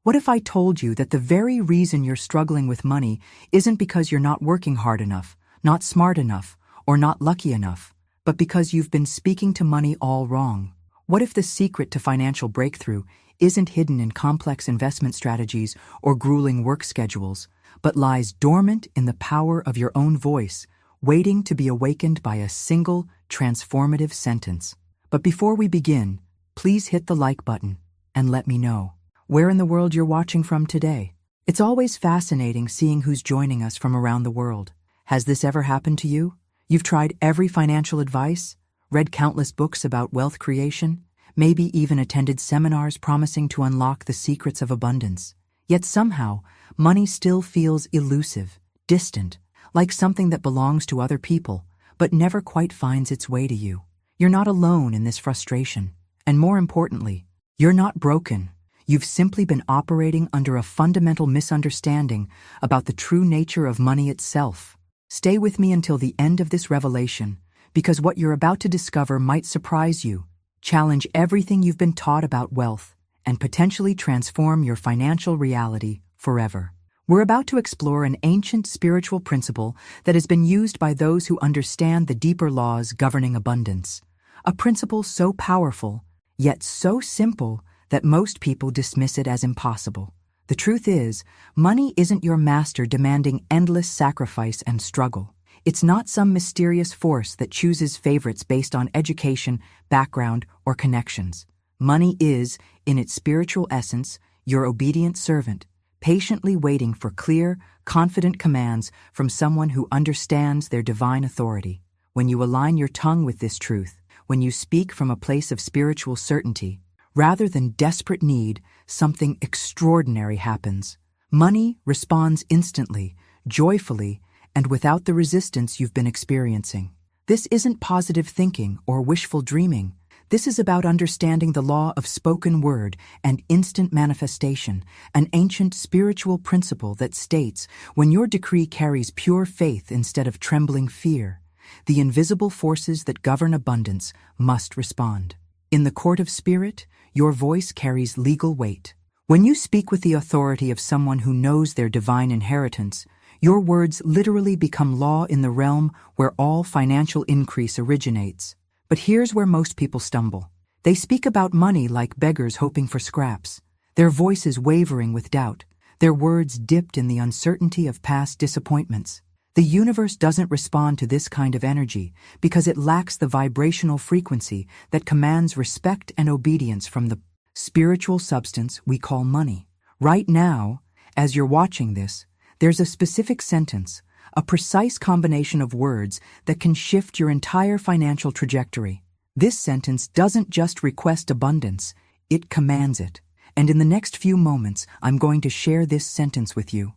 What if I told you that the very reason you're struggling with money isn't because you're not working hard enough, not smart enough, or not lucky enough, but because you've been speaking to money all wrong? What if the secret to financial breakthrough isn't hidden in complex investment strategies or grueling work schedules, but lies dormant in the power of your own voice, waiting to be awakened by a single, transformative sentence? But before we begin, please hit the like button and let me know where in the world you're watching from today. It's always fascinating seeing who's joining us from around the world. Has this ever happened to you? You've tried every financial advice, read countless books about wealth creation, maybe even attended seminars promising to unlock the secrets of abundance. Yet somehow, money still feels elusive, distant, like something that belongs to other people, but never quite finds its way to you. You're not alone in this frustration. And more importantly, you're not broken. You've simply been operating under a fundamental misunderstanding about the true nature of money itself. Stay with me until the end of this revelation, because what you're about to discover might surprise you, challenge everything you've been taught about wealth, and potentially transform your financial reality forever. We're about to explore an ancient spiritual principle that has been used by those who understand the deeper laws governing abundance. A principle so powerful, yet so simple, that most people dismiss it as impossible. The truth is, money isn't your master demanding endless sacrifice and struggle. It's not some mysterious force that chooses favorites based on education, background, or connections. Money is, in its spiritual essence, your obedient servant, patiently waiting for clear, confident commands from someone who understands their divine authority. When you align your tongue with this truth, when you speak from a place of spiritual certainty, rather than desperate need, something extraordinary happens. Money responds instantly, joyfully, and without the resistance you've been experiencing. This isn't positive thinking or wishful dreaming. This is about understanding the law of spoken word and instant manifestation, an ancient spiritual principle that states, when your decree carries pure faith instead of trembling fear, the invisible forces that govern abundance must respond. In the court of spirit, your voice carries legal weight. When you speak with the authority of someone who knows their divine inheritance, your words literally become law in the realm where all financial increase originates. But here's where most people stumble. They speak about money like beggars hoping for scraps, their voices wavering with doubt, their words dipped in the uncertainty of past disappointments. The universe doesn't respond to this kind of energy because it lacks the vibrational frequency that commands respect and obedience from the spiritual substance we call money. Right now, as you're watching this, there's a specific sentence, a precise combination of words that can shift your entire financial trajectory. This sentence doesn't just request abundance, it commands it. And in the next few moments, I'm going to share this sentence with you,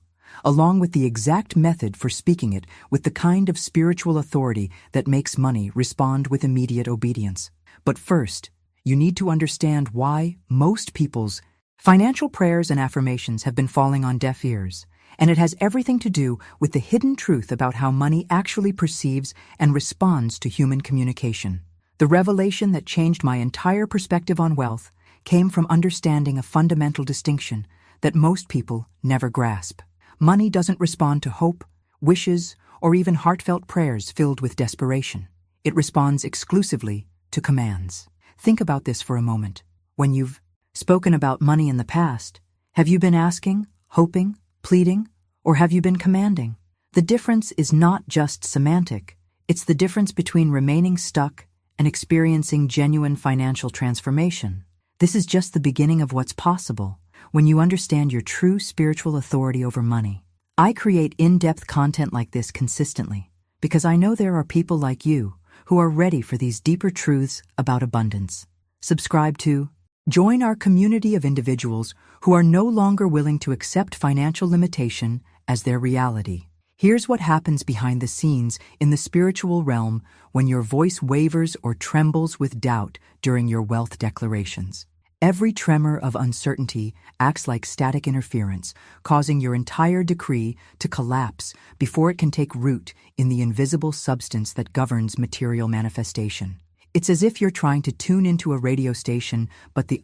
along with the exact method for speaking it with the kind of spiritual authority that makes money respond with immediate obedience. But first, you need to understand why most people's financial prayers and affirmations have been falling on deaf ears. And it has everything to do with the hidden truth about how money actually perceives and responds to human communication. The revelation that changed my entire perspective on wealth came from understanding a fundamental distinction that most people never grasp. Money doesn't respond to hope, wishes, or even heartfelt prayers filled with desperation. It responds exclusively to commands. Think about this for a moment. When you've spoken about money in the past, have you been asking, hoping, pleading, or have you been commanding? The difference is not just semantic. It's the difference between remaining stuck and experiencing genuine financial transformation. This is just the beginning of what's possible when you understand your true spiritual authority over money. I create in-depth content like this consistently because I know there are people like you who are ready for these deeper truths about abundance. Subscribe to join our community of individuals who are no longer willing to accept financial limitation as their reality. Here's what happens behind the scenes in the spiritual realm when your voice wavers or trembles with doubt during your wealth declarations. Every tremor of uncertainty acts like static interference, causing your entire decree to collapse before it can take root in the invisible substance that governs material manifestation. It's as if you're trying to tune into a radio station, but the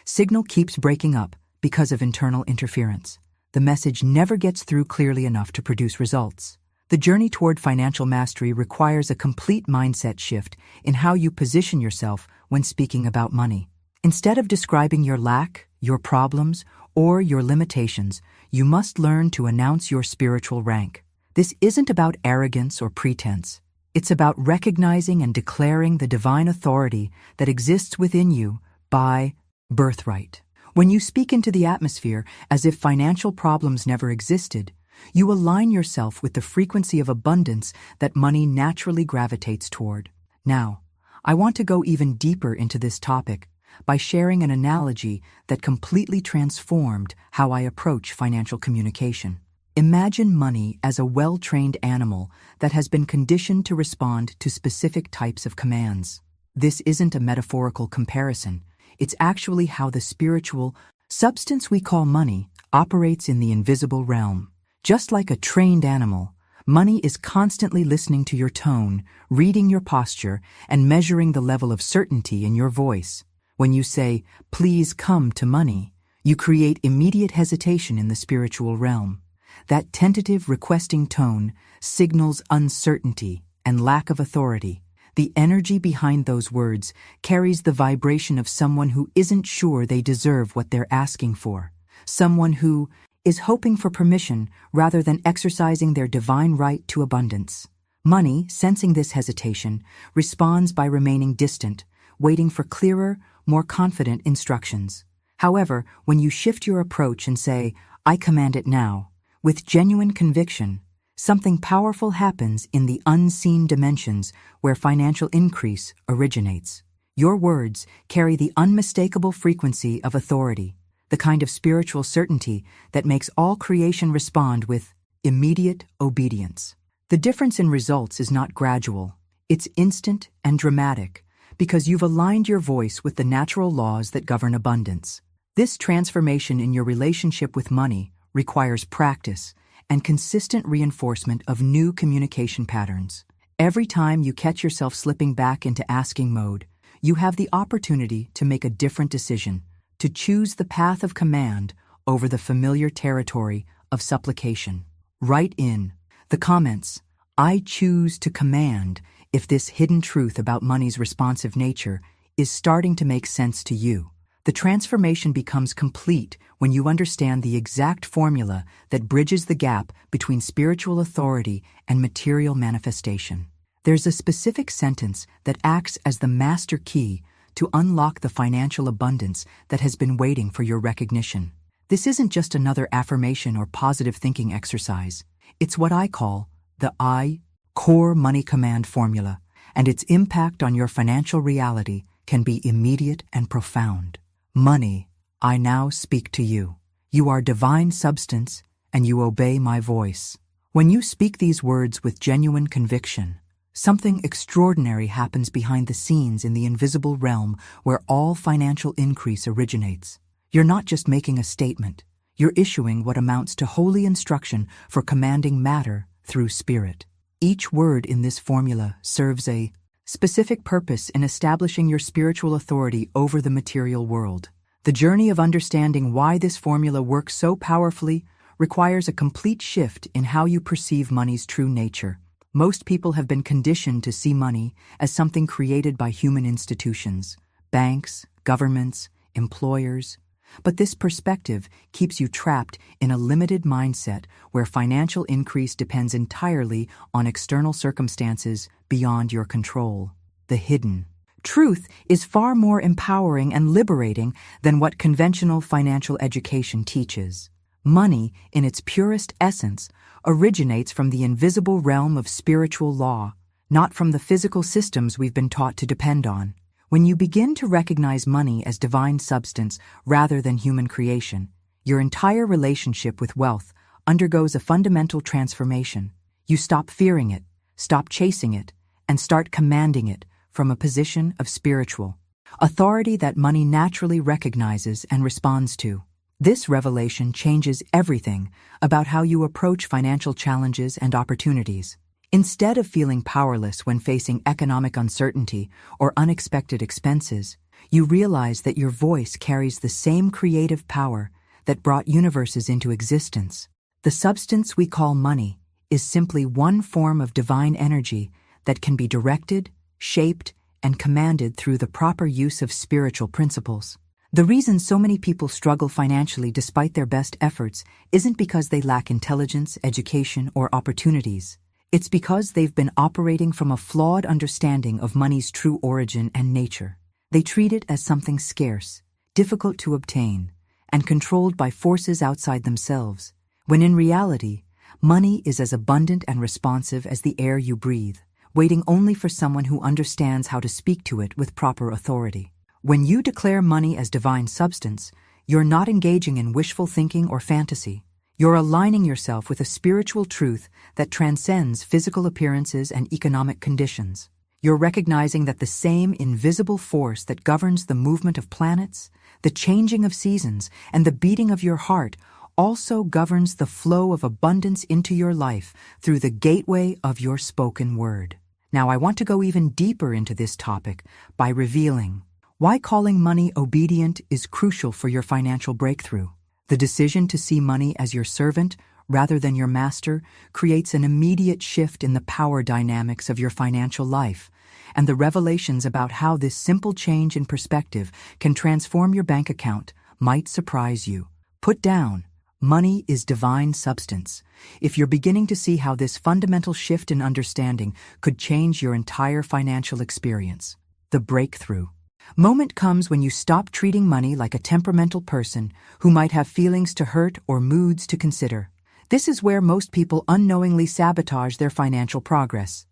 signal keeps breaking up because of internal interference. The message never gets through clearly enough to produce results. The journey toward financial mastery requires a complete mindset shift in how you position yourself when speaking about money. Instead of describing your lack, your problems, or your limitations, you must learn to announce your spiritual rank. This isn't about arrogance or pretense. It's about recognizing and declaring the divine authority that exists within you by birthright. When you speak into the atmosphere as if financial problems never existed, you align yourself with the frequency of abundance that money naturally gravitates toward. Now, I want to go even deeper into this topic by sharing an analogy that completely transformed how I approach financial communication. Imagine money as a well-trained animal that has been conditioned to respond to specific types of commands. This isn't a metaphorical comparison. It's actually how the spiritual substance we call money operates in the invisible realm. Just like a trained animal, money is constantly listening to your tone, reading your posture, and measuring the level of certainty in your voice. When you say, "Please come to money," you create immediate hesitation in the spiritual realm. That tentative requesting tone signals uncertainty and lack of authority. The energy behind those words carries the vibration of someone who isn't sure they deserve what they're asking for. Someone who is hoping for permission rather than exercising their divine right to abundance. Money, sensing this hesitation, responds by remaining distant, waiting for clearer, more confident instructions. However, when you shift your approach and say, "I command it now," with genuine conviction, something powerful happens in the unseen dimensions where financial increase originates. Your words carry the unmistakable frequency of authority, the kind of spiritual certainty that makes all creation respond with immediate obedience. The difference in results is not gradual, it's instant and dramatic, because you've aligned your voice with the natural laws that govern abundance. This transformation in your relationship with money requires practice and consistent reinforcement of new communication patterns. Every time you catch yourself slipping back into asking mode, you have the opportunity to make a different decision, to choose the path of command over the familiar territory of supplication. Write in the comments, "I choose to command," if this hidden truth about money's responsive nature is starting to make sense to you. The transformation becomes complete when you understand the exact formula that bridges the gap between spiritual authority and material manifestation. There's a specific sentence that acts as the master key to unlock the financial abundance that has been waiting for your recognition. This isn't just another affirmation or positive thinking exercise. It's what I call the I core money command formula, and its impact on your financial reality can be immediate and profound. Money, I now speak to you. You are divine substance, and you obey my voice. When you speak these words with genuine conviction, something extraordinary happens behind the scenes in the invisible realm where all financial increase originates. You're not just making a statement. You're issuing what amounts to holy instruction for commanding matter through spirit. Each word in this formula serves a specific purpose in establishing your spiritual authority over the material world. The journey of understanding why this formula works so powerfully requires a complete shift in how you perceive money's true nature. Most people have been conditioned to see money as something created by human institutions, banks, governments, employers. But this perspective keeps you trapped in a limited mindset where financial increase depends entirely on external circumstances beyond your control. The hidden truth is far more empowering and liberating than what conventional financial education teaches. Money, in its purest essence, originates from the invisible realm of spiritual law, not from the physical systems we've been taught to depend on. When you begin to recognize money as divine substance rather than human creation, your entire relationship with wealth undergoes a fundamental transformation. You stop fearing it, stop chasing it, and start commanding it from a position of spiritual authority that money naturally recognizes and responds to. This revelation changes everything about how you approach financial challenges and opportunities. Instead of feeling powerless when facing economic uncertainty or unexpected expenses, you realize that your voice carries the same creative power that brought universes into existence. The substance we call money is simply one form of divine energy that can be directed, shaped, and commanded through the proper use of spiritual principles. The reason so many people struggle financially despite their best efforts isn't because they lack intelligence, education, or opportunities. It's because they've been operating from a flawed understanding of money's true origin and nature. They treat it as something scarce, difficult to obtain, and controlled by forces outside themselves, when in reality, money is as abundant and responsive as the air you breathe, waiting only for someone who understands how to speak to it with proper authority. When you declare money as divine substance, you're not engaging in wishful thinking or fantasy. You're aligning yourself with a spiritual truth that transcends physical appearances and economic conditions. You're recognizing that the same invisible force that governs the movement of planets, the changing of seasons, and the beating of your heart also governs the flow of abundance into your life through the gateway of your spoken word. Now, I want to go even deeper into this topic by revealing why calling money obedient is crucial for your financial breakthrough. The decision to see money as your servant rather than your master creates an immediate shift in the power dynamics of your financial life, and the revelations about how this simple change in perspective can transform your bank account might surprise you. Put down, money is divine substance. If you're beginning to see how this fundamental shift in understanding could change your entire financial experience, the breakthrough moment comes when you stop treating money like a temperamental person who might have feelings to hurt or moods to consider. This is where most people unknowingly sabotage their financial progress.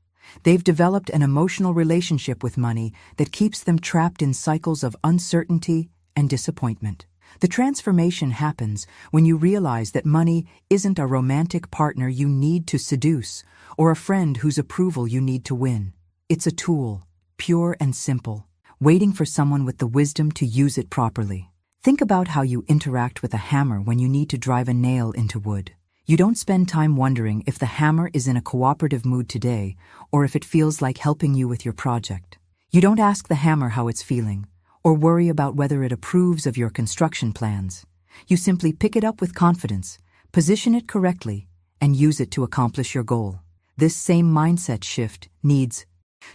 They've developed an emotional relationship with money that keeps them trapped in cycles of uncertainty and disappointment. The transformation happens when you realize that money isn't a romantic partner you need to seduce or a friend whose approval you need to win. It's a tool, pure and simple, waiting for someone with the wisdom to use it properly. Think about how you interact with a hammer when you need to drive a nail into wood. You don't spend time wondering if the hammer is in a cooperative mood today or if it feels like helping you with your project. You don't ask the hammer how it's feeling or worry about whether it approves of your construction plans. You simply pick it up with confidence, position it correctly, and use it to accomplish your goal. This same mindset shift needs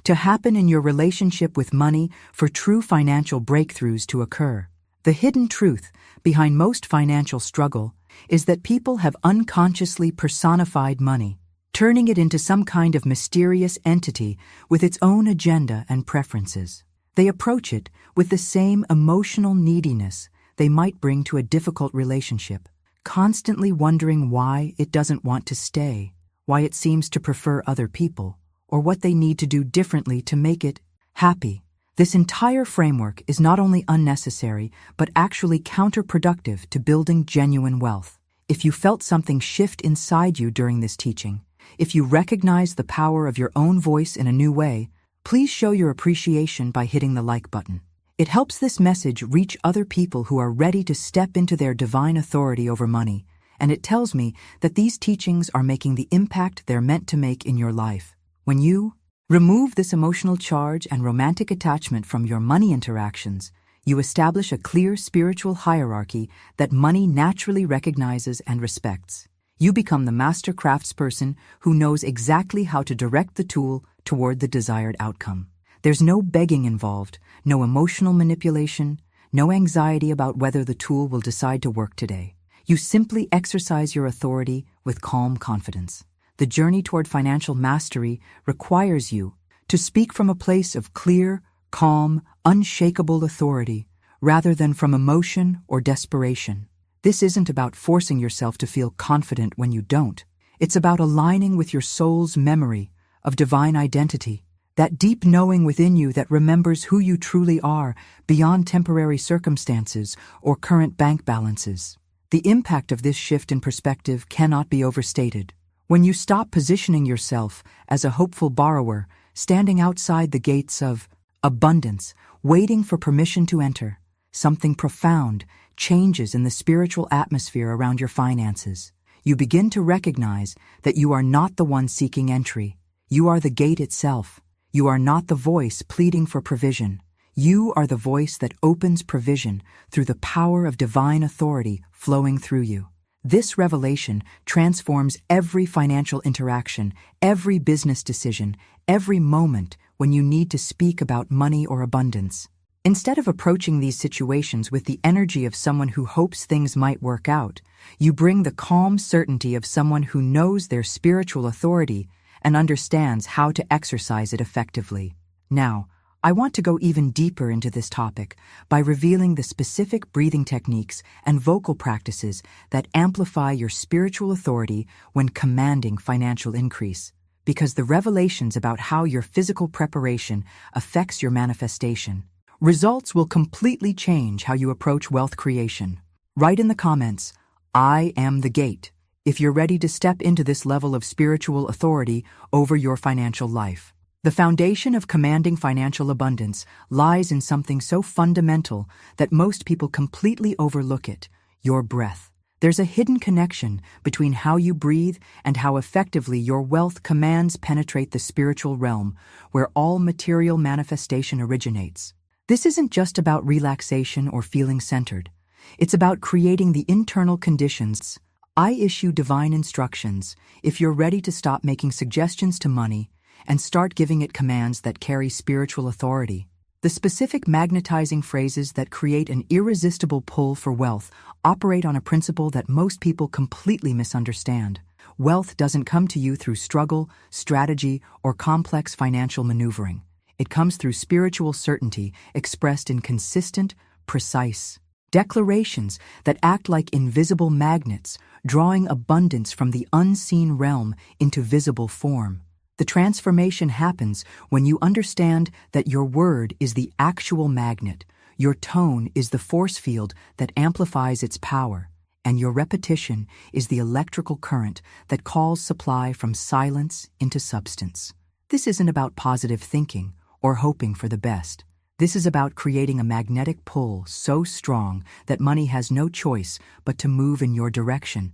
to happen in your relationship with money for true financial breakthroughs to occur. The hidden truth behind most financial struggle is that people have unconsciously personified money, turning it into some kind of mysterious entity with its own agenda and preferences. They approach it with the same emotional neediness they might bring to a difficult relationship, constantly wondering why it doesn't want to stay, why it seems to prefer other people, or what they need to do differently to make it happy. This entire framework is not only unnecessary, but actually counterproductive to building genuine wealth. If you felt something shift inside you during this teaching, if you recognize the power of your own voice in a new way, please show your appreciation by hitting the like button. It helps this message reach other people who are ready to step into their divine authority over money, and it tells me that these teachings are making the impact they're meant to make in your life. When you remove this emotional charge and romantic attachment from your money interactions, you establish a clear spiritual hierarchy that money naturally recognizes and respects. You become the master craftsperson who knows exactly how to direct the tool toward the desired outcome. There's no begging involved, no emotional manipulation, no anxiety about whether the tool will decide to work today. You simply exercise your authority with calm confidence. The journey toward financial mastery requires you to speak from a place of clear, calm, unshakable authority, rather than from emotion or desperation. This isn't about forcing yourself to feel confident when you don't. It's about aligning with your soul's memory of divine identity, that deep knowing within you that remembers who you truly are beyond temporary circumstances or current bank balances. The impact of this shift in perspective cannot be overstated. When you stop positioning yourself as a hopeful borrower, standing outside the gates of abundance, waiting for permission to enter, something profound changes in the spiritual atmosphere around your finances. You begin to recognize that you are not the one seeking entry. You are the gate itself. You are not the voice pleading for provision. You are the voice that opens provision through the power of divine authority flowing through you. This revelation transforms every financial interaction, every business decision, every moment when you need to speak about money or abundance. Instead of approaching these situations with the energy of someone who hopes things might work out, you bring the calm certainty of someone who knows their spiritual authority and understands how to exercise it effectively. Now, I want to go even deeper into this topic by revealing the specific breathing techniques and vocal practices that amplify your spiritual authority when commanding financial increase. Because the revelations about how your physical preparation affects your manifestation, results will completely change how you approach wealth creation. Write in the comments, "I am the gate," if you're ready to step into this level of spiritual authority over your financial life. The foundation of commanding financial abundance lies in something so fundamental that most people completely overlook it: your breath. There's a hidden connection between how you breathe and how effectively your wealth commands penetrate the spiritual realm, where all material manifestation originates. This isn't just about relaxation or feeling centered. It's about creating the internal conditions. I issue divine instructions if you're ready to stop making suggestions to money and start giving it commands that carry spiritual authority. The specific magnetizing phrases that create an irresistible pull for wealth operate on a principle that most people completely misunderstand. Wealth doesn't come to you through struggle, strategy, or complex financial maneuvering. It comes through spiritual certainty expressed in consistent, precise declarations that act like invisible magnets, drawing abundance from the unseen realm into visible form. The transformation happens when you understand that your word is the actual magnet, your tone is the force field that amplifies its power, and your repetition is the electrical current that calls supply from silence into substance. This isn't about positive thinking or hoping for the best. This is about creating a magnetic pull so strong that money has no choice but to move in your direction,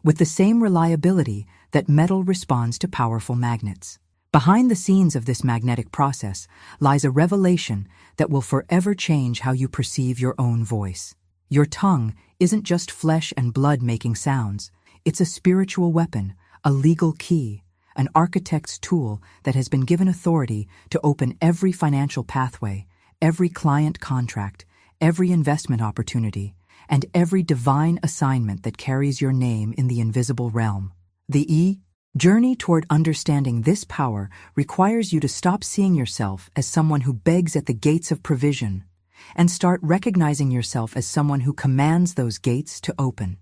with the same reliability that metal responds to powerful magnets. Behind the scenes of this magnetic process lies a revelation that will forever change how you perceive your own voice. Your tongue isn't just flesh and blood making sounds. It's a spiritual weapon, a legal key, an architect's tool that has been given authority to open every financial pathway, every client contract, every investment opportunity, and every divine assignment that carries your name in the invisible realm. The journey toward understanding this power requires you to stop seeing yourself as someone who begs at the gates of provision and start recognizing yourself as someone who commands those gates to open.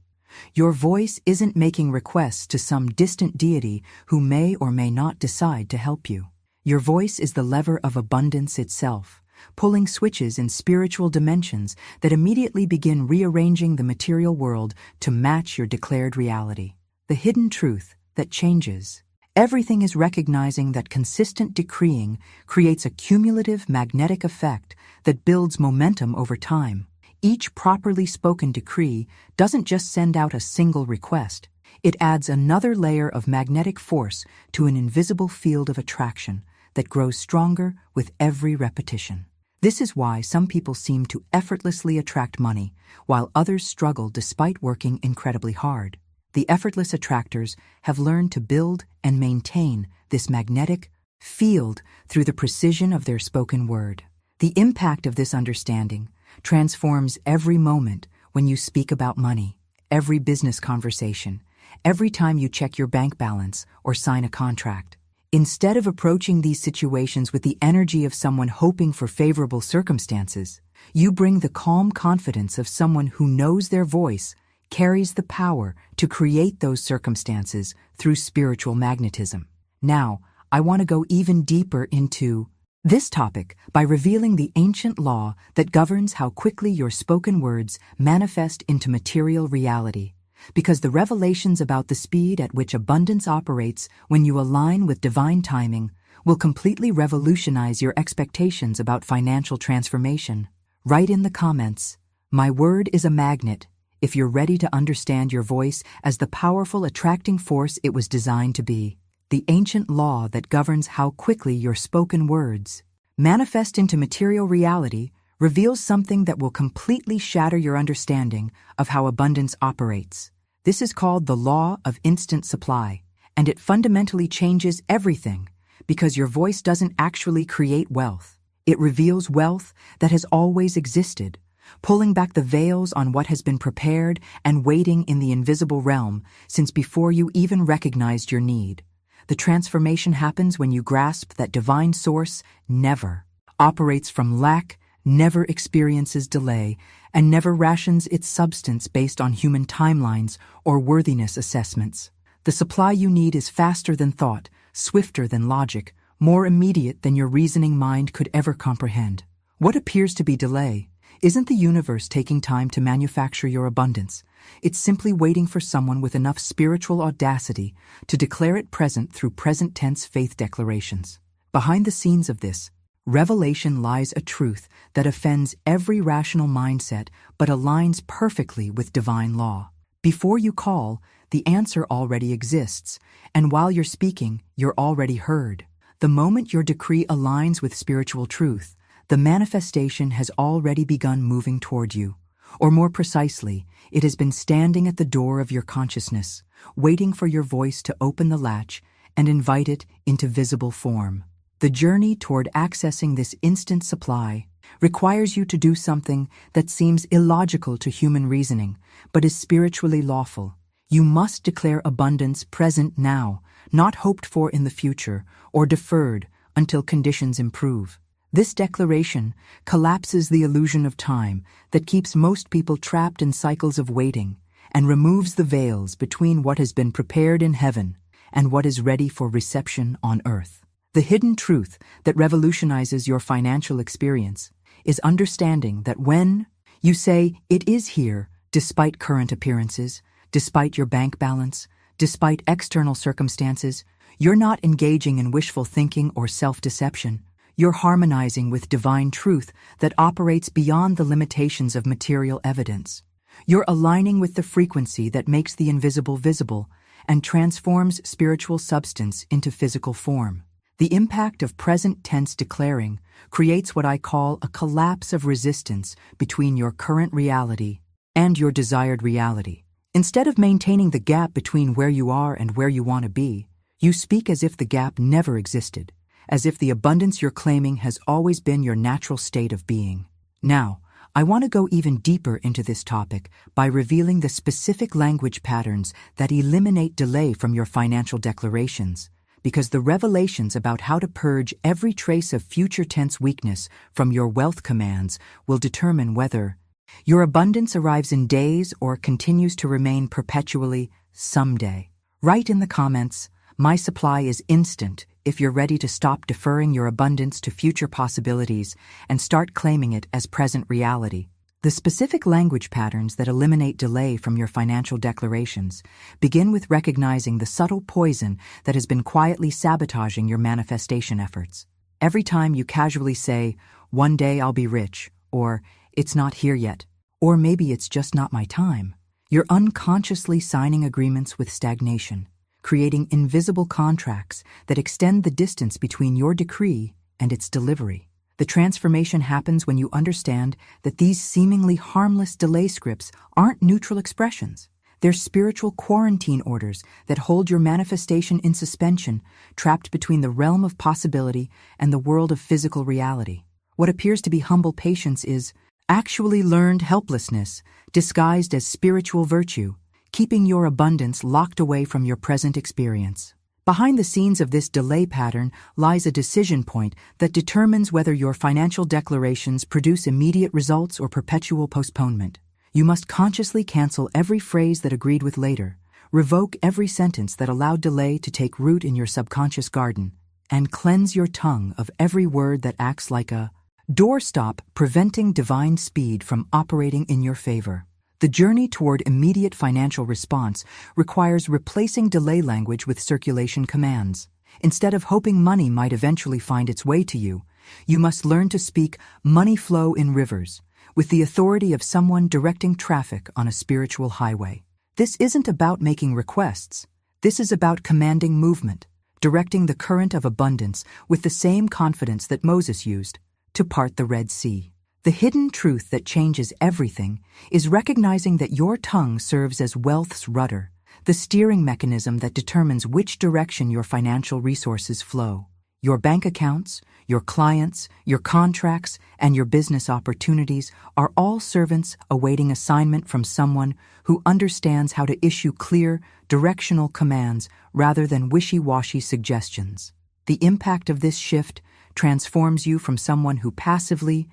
Your voice isn't making requests to some distant deity who may or may not decide to help you. Your voice is the lever of abundance itself, pulling switches in spiritual dimensions that immediately begin rearranging the material world to match your declared reality. The hidden truth that changes everything is recognizing that consistent decreeing creates a cumulative magnetic effect that builds momentum over time. Each properly spoken decree doesn't just send out a single request. It adds another layer of magnetic force to an invisible field of attraction that grows stronger with every repetition. This is why some people seem to effortlessly attract money, while others struggle despite working incredibly hard. The effortless attractors have learned to build and maintain this magnetic field through the precision of their spoken word. The impact of this understanding transforms every moment when you speak about money, every business conversation, every time you check your bank balance or sign a contract. Instead of approaching these situations with the energy of someone hoping for favorable circumstances, you bring the calm confidence of someone who knows their voice carries the power to create those circumstances through spiritual magnetism. Now, I want to go even deeper into this topic by revealing the ancient law that governs how quickly your spoken words manifest into material reality, because the revelations about the speed at which abundance operates when you align with divine timing will completely revolutionize your expectations about financial transformation. Write in the comments, "My word is a magnet," if you're ready to understand your voice as the powerful attracting force it was designed to be. The ancient law that governs how quickly your spoken words manifest into material reality, reveals something that will completely shatter your understanding of how abundance operates. This is called the law of instant supply, and it fundamentally changes everything because your voice doesn't actually create wealth. It reveals wealth that has always existed, pulling back the veils on what has been prepared and waiting in the invisible realm since before you even recognized your need. The transformation happens when you grasp that divine source never operates from lack, never experiences delay, and never rations its substance based on human timelines or worthiness assessments. The supply you need is faster than thought, swifter than logic, more immediate than your reasoning mind could ever comprehend. What appears to be delay isn't the universe taking time to manufacture your abundance. It's simply waiting for someone with enough spiritual audacity to declare it present through present tense faith declarations. Behind the scenes of this revelation lies a truth that offends every rational mindset but aligns perfectly with divine law. Before you call, the answer already exists, and while you're speaking, you're already heard. The moment your decree aligns with spiritual truth, the manifestation has already begun moving toward you. Or more precisely, it has been standing at the door of your consciousness, waiting for your voice to open the latch and invite it into visible form. The journey toward accessing this instant supply requires you to do something that seems illogical to human reasoning, but is spiritually lawful. You must declare abundance present now, not hoped for in the future or deferred until conditions improve. This declaration collapses the illusion of time that keeps most people trapped in cycles of waiting and removes the veils between what has been prepared in heaven and what is ready for reception on earth. The hidden truth that revolutionizes your financial experience is understanding that when you say, "It is here," despite current appearances, despite your bank balance, despite external circumstances, you're not engaging in wishful thinking or self-deception. You're harmonizing with divine truth that operates beyond the limitations of material evidence. You're aligning with the frequency that makes the invisible visible and transforms spiritual substance into physical form. The impact of present tense declaring creates what I call a collapse of resistance between your current reality and your desired reality. Instead of maintaining the gap between where you are and where you want to be, you speak as if the gap never existed, as if the abundance you're claiming has always been your natural state of being. Now, I want to go even deeper into this topic by revealing the specific language patterns that eliminate delay from your financial declarations, because the revelations about how to purge every trace of future tense weakness from your wealth commands will determine whether your abundance arrives in days or continues to remain perpetually someday. Write in the comments, "My supply is instant," if you're ready to stop deferring your abundance to future possibilities and start claiming it as present reality. The specific language patterns that eliminate delay from your financial declarations begin with recognizing the subtle poison that has been quietly sabotaging your manifestation efforts. Every time you casually say, "One day I'll be rich," or "It's not here yet," or "Maybe it's just not my time," you're unconsciously signing agreements with stagnation, creating invisible contracts that extend the distance between your decree and its delivery. The transformation happens when you understand that these seemingly harmless delay scripts aren't neutral expressions. They're spiritual quarantine orders that hold your manifestation in suspension, trapped between the realm of possibility and the world of physical reality. What appears to be humble patience is actually learned helplessness, disguised as spiritual virtue, keeping your abundance locked away from your present experience. Behind the scenes of this delay pattern lies a decision point that determines whether your financial declarations produce immediate results or perpetual postponement. You must consciously cancel every phrase that agreed with later, revoke every sentence that allowed delay to take root in your subconscious garden, and cleanse your tongue of every word that acts like a doorstop preventing divine speed from operating in your favor. The journey toward immediate financial response requires replacing delay language with circulation commands. Instead of hoping money might eventually find its way to you, you must learn to speak money flow in rivers, with the authority of someone directing traffic on a spiritual highway. This isn't about making requests. This is about commanding movement. directing the current of abundance with the same confidence that Moses used to part the Red Sea. The hidden truth that changes everything is recognizing that your tongue serves as wealth's rudder, the steering mechanism that determines which direction your financial resources flow. Your bank accounts, your clients, your contracts, and your business opportunities are all servants awaiting assignment from someone who understands how to issue clear, directional commands rather than wishy-washy suggestions. The impact of this shift transforms you from someone who passively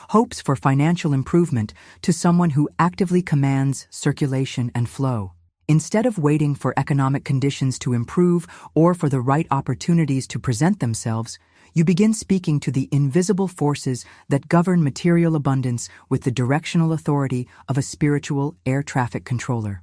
hopes for financial improvement to someone who actively commands circulation and flow. Instead of waiting for economic conditions to improve or for the right opportunities to present themselves, you begin speaking to the invisible forces that govern material abundance with the directional authority of a spiritual air traffic controller.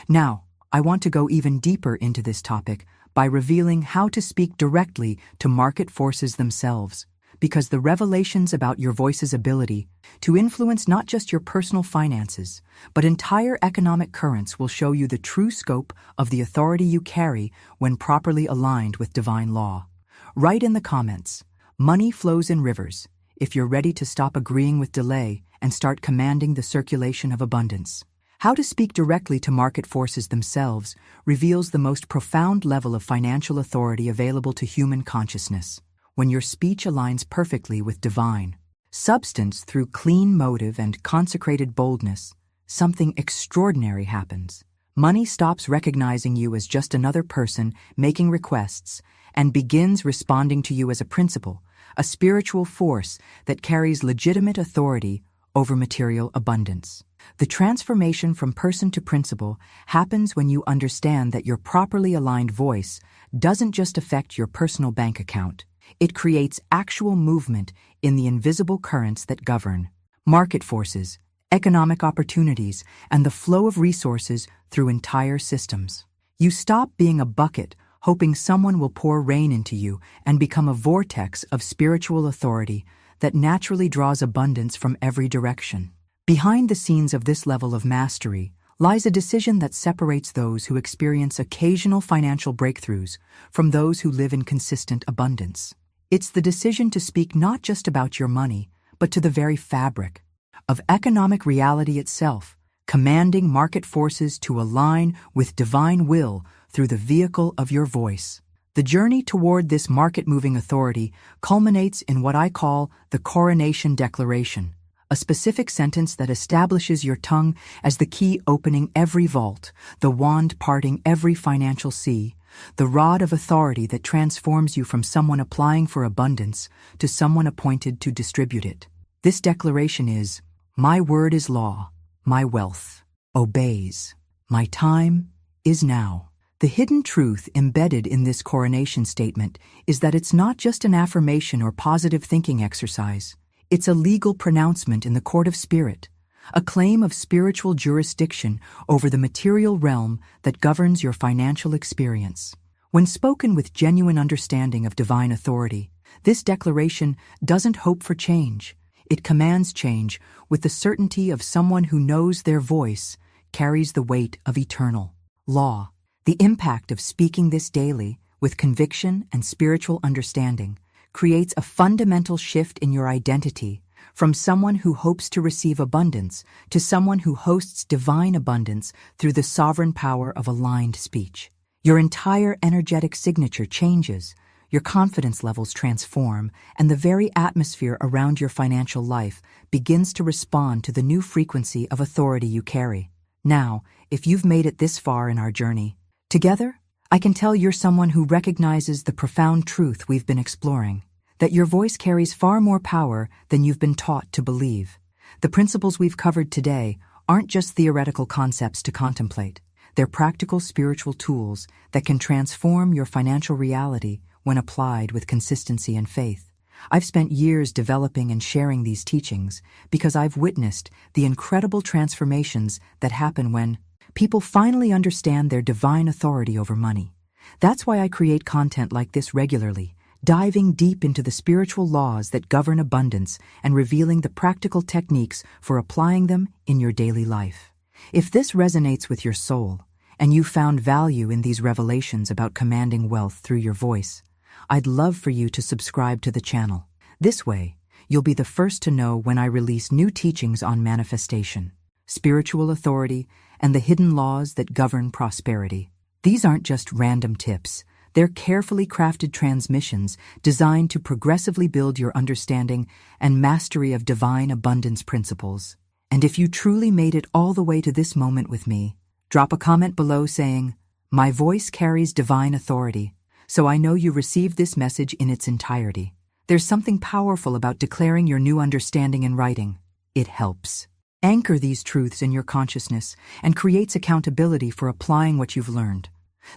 Now, I want to go even deeper into this topic by revealing how to speak directly to market forces themselves, because the revelations about your voice's ability to influence not just your personal finances, but entire economic currents will show you the true scope of the authority you carry when properly aligned with divine law. Write in the comments, "Money flows in rivers," if you're ready to stop agreeing with delay and start commanding the circulation of abundance. How to speak directly to market forces themselves reveals the most profound level of financial authority available to human consciousness. When your speech aligns perfectly with divine substance through clean motive and consecrated boldness, something extraordinary happens. Money stops recognizing you as just another person making requests and begins responding to you as a principle, a spiritual force that carries legitimate authority over material abundance. The transformation from person to principle happens when you understand that your properly aligned voice doesn't just affect your personal bank account. It creates actual movement in the invisible currents that govern market forces, economic opportunities, and the flow of resources through entire systems. You stop being a bucket, hoping someone will pour rain into you, and become a vortex of spiritual authority that naturally draws abundance from every direction. Behind the scenes of this level of mastery lies a decision that separates those who experience occasional financial breakthroughs from those who live in consistent abundance. It's the decision to speak not just about your money, but to the very fabric of economic reality itself, commanding market forces to align with divine will through the vehicle of your voice. The journey toward this market-moving authority culminates in what I call the coronation declaration, a specific sentence that establishes your tongue as the key opening every vault, the wand parting every financial sea, the rod of authority that transforms you from someone applying for abundance to someone appointed to distribute it. This declaration is, "My word is law, my wealth obeys, my time is now." The hidden truth embedded in this coronation statement is that it's not just an affirmation or positive thinking exercise. It's a legal pronouncement in the court of spirit, a claim of spiritual jurisdiction over the material realm that governs your financial experience. When spoken with genuine understanding of divine authority, this declaration doesn't hope for change. It commands change with the certainty of someone who knows their voice carries the weight of eternal law. The impact of speaking this daily with conviction and spiritual understanding creates a fundamental shift in your identity, from someone who hopes to receive abundance to someone who hosts divine abundance through the sovereign power of aligned speech. Your entire energetic signature changes, your confidence levels transform, and the very atmosphere around your financial life begins to respond to the new frequency of authority you carry. Now, if you've made it this far in our journey, together, I can tell you're someone who recognizes the profound truth we've been exploring, that your voice carries far more power than you've been taught to believe. The principles we've covered today aren't just theoretical concepts to contemplate. They're practical spiritual tools that can transform your financial reality when applied with consistency and faith. I've spent years developing and sharing these teachings because I've witnessed the incredible transformations that happen when people finally understand their divine authority over money. That's why I create content like this regularly, diving deep into the spiritual laws that govern abundance and revealing the practical techniques for applying them in your daily life. If this resonates with your soul, and you found value in these revelations about commanding wealth through your voice, I'd love for you to subscribe to the channel. This way, you'll be the first to know when I release new teachings on manifestation, spiritual authority, and the hidden laws that govern prosperity. These aren't just random tips. They're carefully crafted transmissions designed to progressively build your understanding and mastery of divine abundance principles. And if you truly made it all the way to this moment with me, drop a comment below saying, "My voice carries divine authority," so I know you received this message in its entirety. There's something powerful about declaring your new understanding in writing. It helps anchor these truths in your consciousness and creates accountability for applying what you've learned.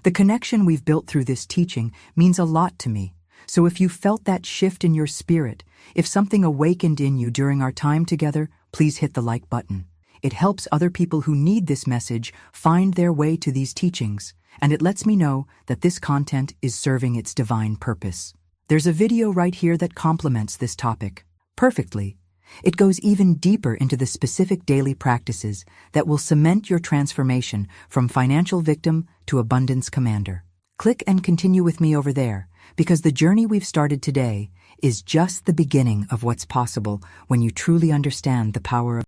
The connection we've built through this teaching means a lot to me, so if you felt that shift in your spirit, if something awakened in you during our time together, please hit the like button. It helps other people who need this message find their way to these teachings, and it lets me know that this content is serving its divine purpose. There's a video right here that complements this topic perfectly. It goes even deeper into the specific daily practices that will cement your transformation from financial victim to abundance commander. Click and continue with me over there, because the journey we've started today is just the beginning of what's possible when you truly understand the power of